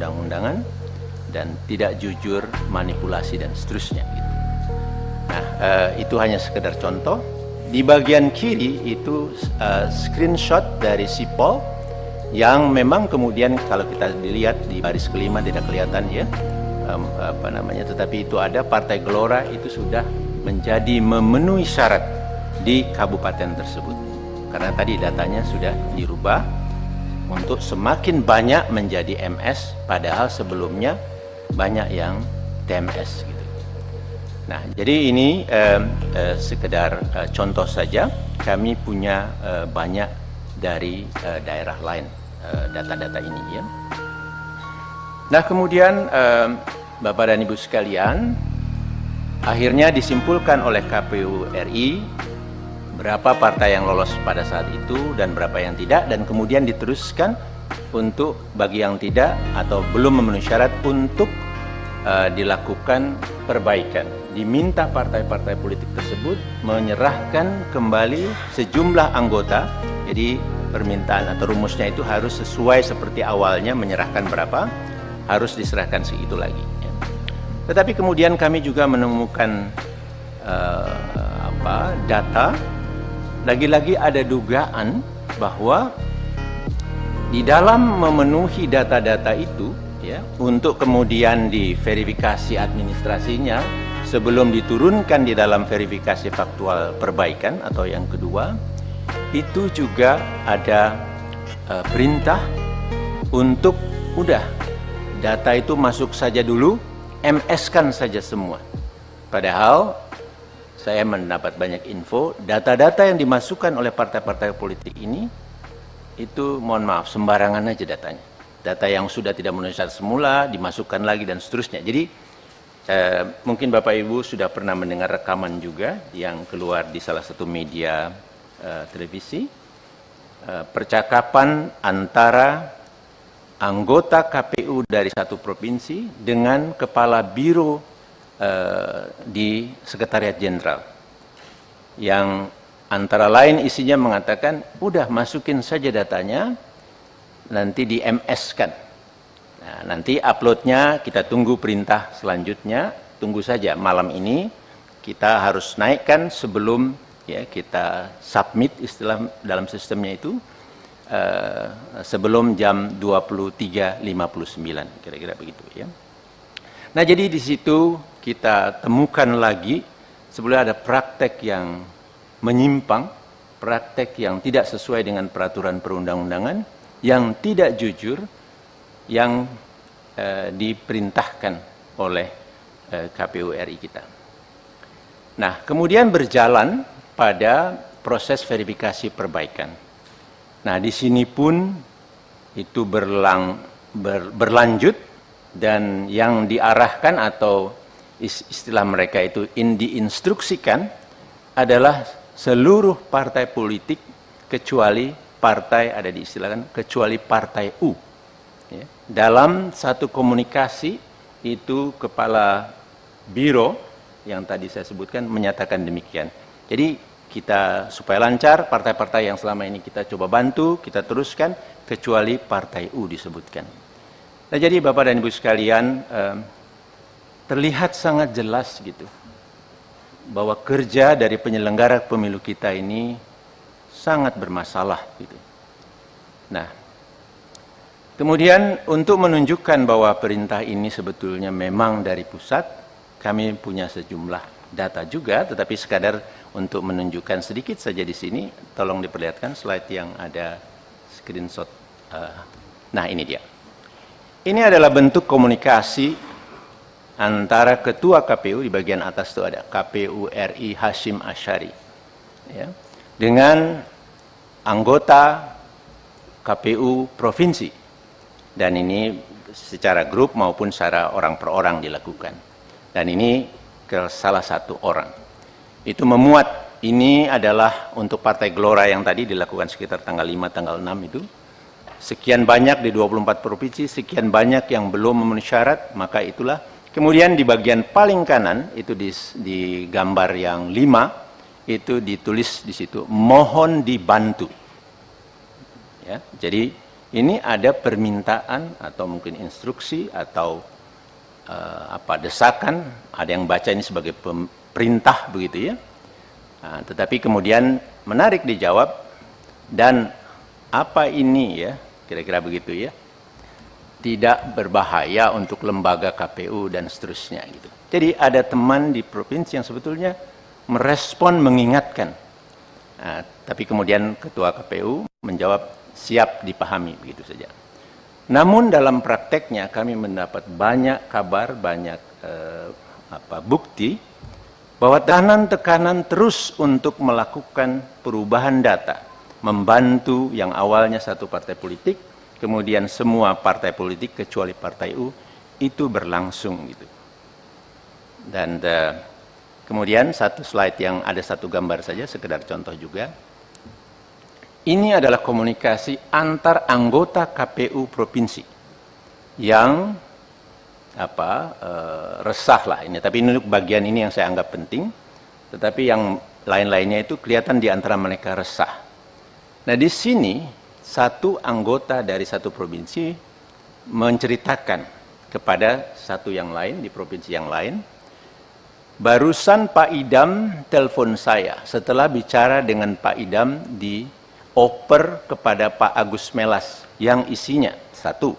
perundang-undangan, dan tidak jujur, manipulasi, dan seterusnya. Nah, itu hanya sekedar contoh. Di bagian kiri itu screenshot dari Sipol yang memang kemudian kalau kita dilihat di baris kelima tidak kelihatan ya, tetapi itu ada Partai Gelora itu sudah menjadi memenuhi syarat di kabupaten tersebut. Karena tadi datanya sudah dirubah untuk semakin banyak menjadi MS, padahal sebelumnya banyak yang TMS gitu. Nah, jadi ini sekedar contoh saja. Kami punya banyak dari daerah lain data-data ini ya. Nah, kemudian Bapak dan Ibu sekalian, akhirnya disimpulkan oleh KPU RI berapa partai yang lolos pada saat itu dan berapa yang tidak, dan kemudian diteruskan untuk bagi yang tidak atau belum memenuhi syarat untuk dilakukan perbaikan. Diminta partai-partai politik tersebut menyerahkan kembali sejumlah anggota. Jadi permintaan atau rumusnya itu harus sesuai seperti awalnya, menyerahkan berapa, harus diserahkan segitu lagi ya. Tetapi kemudian kami juga menemukan data, lagi-lagi ada dugaan bahwa di dalam memenuhi data-data itu ya, untuk kemudian diverifikasi administrasinya sebelum diturunkan di dalam verifikasi faktual perbaikan atau yang kedua, itu juga ada perintah untuk udah data itu masuk saja dulu, MS-kan saja semua. Padahal saya mendapat banyak info, data-data yang dimasukkan oleh partai-partai politik ini itu mohon maaf sembarangan aja datanya. Data yang sudah tidak memenuhi syarat semula dimasukkan lagi dan seterusnya. Jadi mungkin Bapak Ibu sudah pernah mendengar rekaman juga yang keluar di salah satu media televisi, percakapan antara anggota KPU dari satu provinsi dengan kepala biro di Sekretariat Jenderal, yang antara lain isinya mengatakan, udah masukin saja datanya, nanti di MS-kan. Nah, nanti uploadnya kita tunggu perintah selanjutnya, tunggu saja malam ini kita harus naikkan sebelum ya kita submit istilah dalam sistemnya itu sebelum jam 23.59 kira-kira begitu ya. Nah, jadi di situ kita temukan lagi sebenarnya ada praktek yang menyimpang, praktek yang tidak sesuai dengan peraturan perundang-undangan, yang tidak jujur, yang diperintahkan oleh KPU RI kita. Nah, kemudian berjalan pada proses verifikasi perbaikan. Nah, di sini pun itu berlanjut, dan yang diarahkan atau istilah mereka itu diinstruksikan adalah seluruh partai politik kecuali partai, ada diistilahkan kecuali partai U. Ya. Dalam satu komunikasi itu kepala biro yang tadi saya sebutkan menyatakan demikian. Jadi kita supaya lancar, partai-partai yang selama ini kita coba bantu, kita teruskan, kecuali partai U disebutkan. Nah, jadi Bapak dan Ibu sekalian, terlihat sangat jelas gitu bahwa kerja dari penyelenggara pemilu kita ini sangat bermasalah gitu. Nah, kemudian untuk menunjukkan bahwa perintah ini sebetulnya memang dari pusat, kami punya sejumlah data juga, tetapi sekadar untuk menunjukkan sedikit saja di sini, tolong diperlihatkan slide yang ada screenshot. Nah, ini dia. Ini adalah bentuk komunikasi antara Ketua KPU, di bagian atas itu ada KPU RI Hashim Asyari, ya, dengan anggota KPU Provinsi. Dan ini secara grup maupun secara orang per orang dilakukan. Dan ini ke salah satu orang. Itu memuat, ini adalah untuk Partai Gelora yang tadi dilakukan sekitar tanggal 5, tanggal 6 itu. Sekian banyak di 24 provinsi, sekian banyak yang belum memenuhi syarat, maka itulah. Kemudian di bagian paling kanan, itu di gambar yang 5, itu ditulis di situ, mohon dibantu. Ya, jadi Ini ada permintaan atau mungkin instruksi atau desakan, ada yang baca ini sebagai perintah begitu ya. Nah, tetapi kemudian menarik dijawab, dan apa ini ya, kira-kira begitu ya, tidak berbahaya untuk lembaga KPU dan seterusnya gitu. Jadi ada teman di provinsi yang sebetulnya merespon, mengingatkan. Nah, tapi kemudian ketua KPU menjawab siap dipahami, begitu saja. Namun dalam prakteknya kami mendapat banyak kabar, banyak bukti bahwa tekanan terus untuk melakukan perubahan data, membantu yang awalnya satu partai politik, kemudian semua partai politik kecuali Partai U, itu berlangsung gitu. Dan kemudian satu slide yang ada satu gambar saja, sekedar contoh juga. Ini adalah komunikasi antar anggota KPU provinsi yang resah lah ini. Tapi ini bagian ini yang saya anggap penting. Tetapi yang lain-lainnya itu kelihatan di antara mereka resah. Nah di sini satu anggota dari satu provinsi menceritakan kepada satu yang lain di provinsi yang lain, barusan Pak Idam telepon saya setelah bicara dengan Pak Idam di oper kepada Pak Agus Melas yang isinya satu,